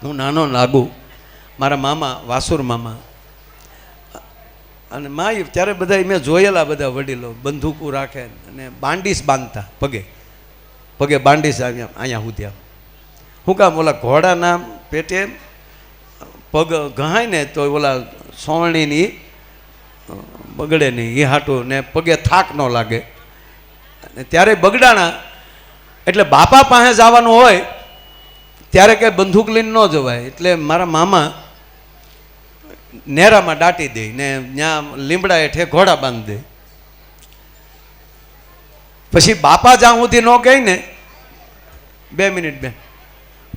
હું નાનો લાગુ, મારા મામા વાસુર મામા અને માય ત્યારે બધા મેં જોયેલા, બધા વડીલો બંદૂકો રાખે અને બાંડીસ બાંધતા પગે પગે બાંડીસ અહીંયા સુધી. શું કામ? ઓલા ઘોડાના પેટે પગ ઘહાય ને તો ઓલા સોવણીની બગડે નહીં, એ હાટું ને પગે થાક ન લાગે. અને ત્યારે બગડાણા એટલે બાપા પાસે જવાનું હોય ત્યારે કંઈ બંદૂક લઈને ન જવાય. એટલે મારા મામા નેરામાં દાટી દે ને ત્યાં લીમડા હેઠે ઘોડા બાંધી દે. પછી બાપા જ્યાં સુધી ન કહે ને, 2 મિનિટ બેન,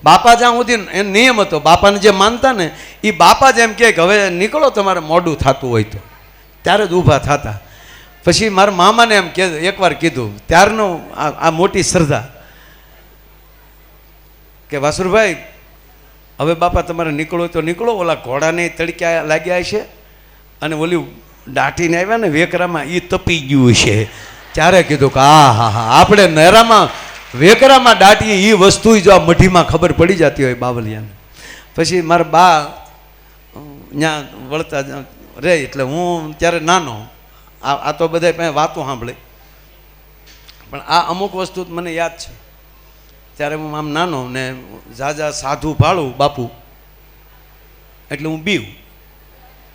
બાપા જ્યાં સુધી એ નિયમ હતો, બાપાને જે માનતા ને એ બાપા જ એમ કહે કે હવે નીકળો, તમારે મોડું થતું હોય તો, ત્યારે જ ઊભા થતા. પછી મારા મામાને એમ કે એકવાર કીધું, ત્યારનું આ મોટી શ્રદ્ધા કે વાસુરભાઈ હવે બાપા તમારે નીકળો તો નીકળો, ઓલા ઘોડાને તડક્યા લાગ્યા છે અને ઓલી દાટીને આવ્યા ને વેકરામાં એ તપી ગયું છે. ત્યારે કીધું કે હા આપણે નેરામાં વેકરામાં દાટીએ એ વસ્તુ જો આ મઢીમાં ખબર પડી જતી હોય બાવલિયાને. પછી મારા બા ત્યાં વળતા રહે એટલે હું ત્યારે નાનો, આ તો બધા પાસે વાતો સાંભળે, પણ આ અમુક વસ્તુ મને યાદ છે. ત્યારે હું આમ નાનો ને ઝાઝા સાધુ ભાળું બાપુ એટલે હું બીવ,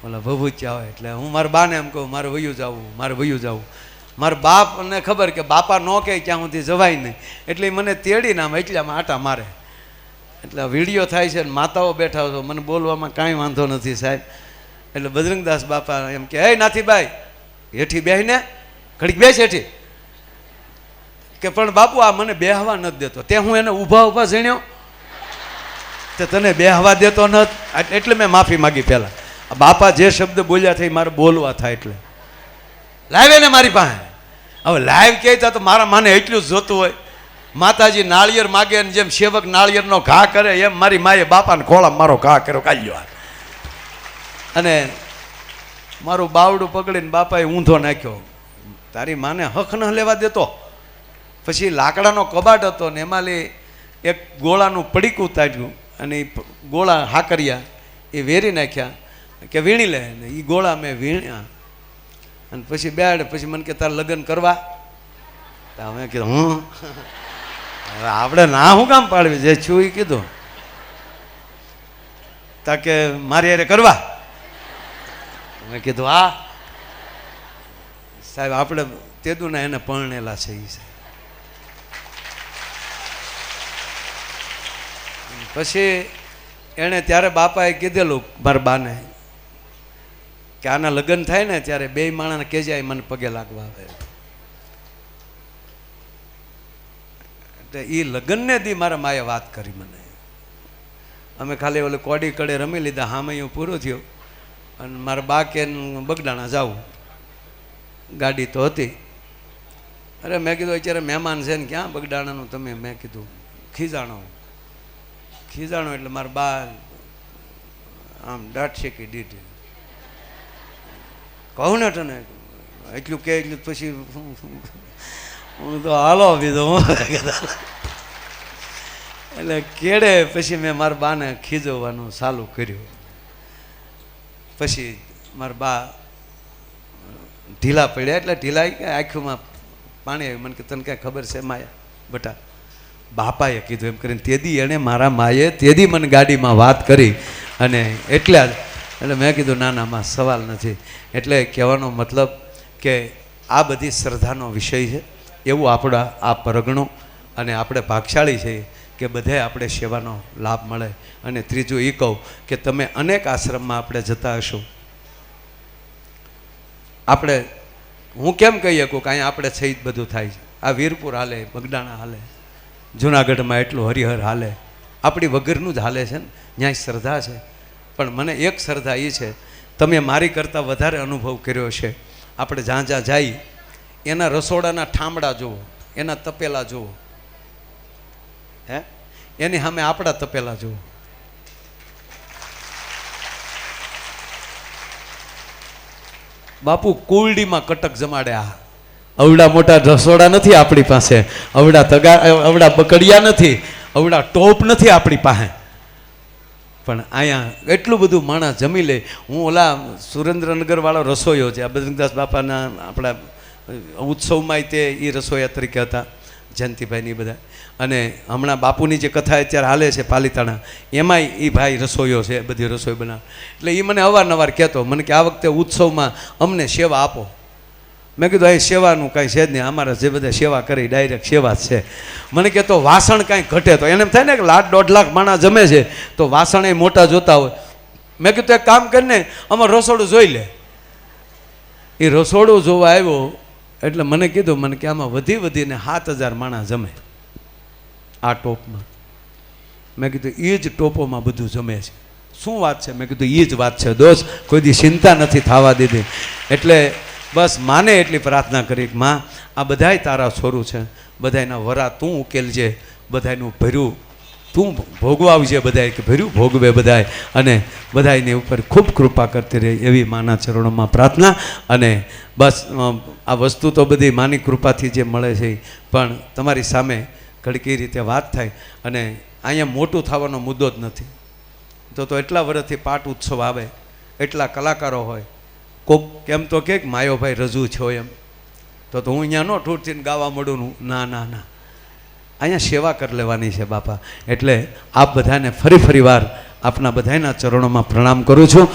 ઓલા ભભૂચ્યા હોય એટલે હું મારા બાને એમ કહું મારે વયું જવું, મારે વયું જવું. મારા બાપને ખબર કે બાપા ન કહે ત્યાં સુધી જવાય નહીં, એટલે મને તેડીને આમ એટલામાં આટા મારે. એટલે વિડીયો થાય છે ને માતાઓ બેઠા છો, મને બોલવામાં કાંઈ વાંધો નથી સાહેબ. એટલે બજરંગદાસ બાપા એમ કે હે નાથીભાઈ હેઠી બેહીને ઘડીક બેસ હેઠી, કે પણ બાપુ આ મને બેહવા નથી દેતો. તે હું એને ઊભા ઊભા ઝીણ્યો તે તને બેહવા દેતો નથી, એટલે મેં માફી માગી. પહેલાં બાપા જે શબ્દ બોલ્યા થઈ મારે બોલવા થાય એટલે લાવે ને મારી પાસે. હવે લાઈવ કહેતા તો મારા માને એટલું જ જોતું હોય. માતાજી નાળિયેર માગે ને જેમ સેવક નાળિયેરનો ઘા કરે એમ મારી માએ બાપાને ખોળા મારો ઘા કર્યો કાઢ્યો. અને મારું બાવડું પકડીને બાપાએ ઊંધો નાખ્યો. તારી માને હક ન લેવા દેતો. પછી લાકડાનો કબાટ હતો ને એમાં એક ગોળાનું પડીકું તાટ્યું અને એ ગોળા હાકરિયા એ વેરી નાખ્યા કે વીણી લે ને એ ગોળા મેં વીણ્યા. અને પછી બેડ પછી મને કે તારે લગ્ન કરવા? મેં કીધું હું હવે આપણે ના શું કામ પાડવી, જે છું એ કીધું. તા કે મારી હારે કરવા? મેં કીધું હા સાહેબ, આપણે તેદુના એને પરણેલા છે એ સાહેબ. પછી એણે ત્યારે બાપાએ કીધેલું મારા બાને કે આના લગ્ન થાય ને ત્યારે 2 માણસને કહેજાય મને પગે લાગવા આવે. એટલે એ લગ્નને દી મારા માએ વાત કરી મને. અમે ખાલી ઓલે કોડી કડે રમી લીધા, હામૈયું પૂરું થયું અને મારા બા કે બગડાણા જાવું, ગાડી તો હતી. અરે મેં કીધું અત્યારે મહેમાન છે ને ક્યાં બગડાણાનું તમે? મેં કીધું ખીજાણો એટલે મારા બા આમ દાંત શેકી દીધી. કહું ને તને એટલું કે એટલું પછી હું તો હાલો બીધો. એટલે કેડે પછી મેં મારા બાને ખીજવવાનું ચાલુ કર્યું. પછી મારા બા ઢીલા પડ્યા. એટલે ઢીલા આંખોમાં પાણી આવ્યું. મને કે તને કાંઈ ખબર છે માયા બટા? બાપાએ કીધું એમ કરીને તેદી એણે મારા માએ તેદી મને ગાડીમાં વાત કરી અને એટલે મેં કીધું ના ના માં સવાલ નથી. એટલે કહેવાનો મતલબ કે આ બધી શ્રદ્ધાનો વિષય છે. એવું આપણા આ પરગણો અને આપણે ભાગશાળી છીએ કે બધાએ આપણે સેવાનો લાભ મળે. અને ત્રીજું એ કહું કે તમે અનેક આશ્રમમાં આપણે જતા હશો. આપણે હું કેમ કહી શકું કે અહીંયા આપણે સહિત બધું થાય છે. આ વીરપુર હાલે, બગડાણા હાલે, જુનાગઢમાં એટલું હરિહર હાલે, આપણી વગરનું જ હાલે છે ને. ત્યાં શ્રદ્ધા છે. પણ મને એક શ્રદ્ધા એ છે, તમે મારી કરતાં વધારે અનુભવ કર્યો છે. આપણે જ્યાં જ્યાં જઈ એના રસોડાના ઠામડા જુઓ, એના તપેલા જુઓ, હે એની સામે આપણા તપેલા જુઓ. બાપુ કુલડીમાં કટક જમાડે. આ અવડા મોટા રસોડા નથી આપણી પાસે, અવડા બકડિયા નથી, અવડા ટોપ નથી આપણી પાસે. પણ અહીંયા એટલું બધું માણસ જમી લે. હું ઓલા સુરેન્દ્રનગરવાળો રસોઈયો છે, આ બજરંગદાસ બાપાના આપણા ઉત્સવમાં તે એ રસોઈયા તરીકે હતા, જયંતિભાઈની બધા. અને હમણાં બાપુની જે કથા અત્યારે હાલે છે પાલિતાણા, એમાંય એ ભાઈ રસોઈયો છે, બધી રસોઈ બનાવે. એટલે એ મને અવારનવાર કહેતો, મને કે આ વખતે ઉત્સવમાં અમને સેવા આપો. મેં કીધું અહીં સેવાનું કાંઈ છે જ નહીં, અમારા જે બધા સેવા કરી ડાયરેક્ટ સેવા જ છે. મને કહેતો વાસણ કાંઈ ઘટે તો એને એમ થાય ને કે 1.5 લાખ માણસ જમે છે તો વાસણ એ મોટા જોતા હોય. મેં કીધું એક કામ કરીને અમારું રસોડું જોઈ લે. એ રસોડું જોવા આવ્યો એટલે મને કીધું, મને કે આમાં વધીને 7,000 માણસ જમે આ ટોપમાં. મેં કીધું એ જ ટોપોમાં બધું જમે છે. શું વાત છે? મેં કીધું એ જ વાત છે દોસ્ત, કોઈ દી ચિંતા નથી થવા દીધી. એટલે બસ માને એટલી પ્રાર્થના કરી કે માં આ બધાય તારા છોરું છે, બધાયના વરા તું ઉકેલજે, બધાયનું ભર્યું તું ભોગવાવજે, બધાય કે ભર્યું ભોગવે બધાય, અને બધાયની ઉપર ખૂબ કૃપા કરતી રહે એવી માના ચરણોમાં પ્રાર્થના. અને બસ આ વસ્તુ તો બધી માની કૃપાથી જે મળે છે, પણ તમારી સામે ઘડકી રીતે વાત થાય. અને અહીંયા મોટું થવાનો મુદ્દો જ નથી. તો એટલા વર્ષથી પાટ ઉત્સવ આવે, એટલા કલાકારો હોય, કોક કેમ તો કે માયોભાઈ રજૂ છો એમ, તો હું અહીંયા ન ઠૂઠથીને ગાવા મળું. ના ના ના, અહીંયા સેવા કરી લેવાની છે બાપા. એટલે આપ બધાને ફરી વાર આપના બધાના ચરણોમાં પ્રણામ કરું છું.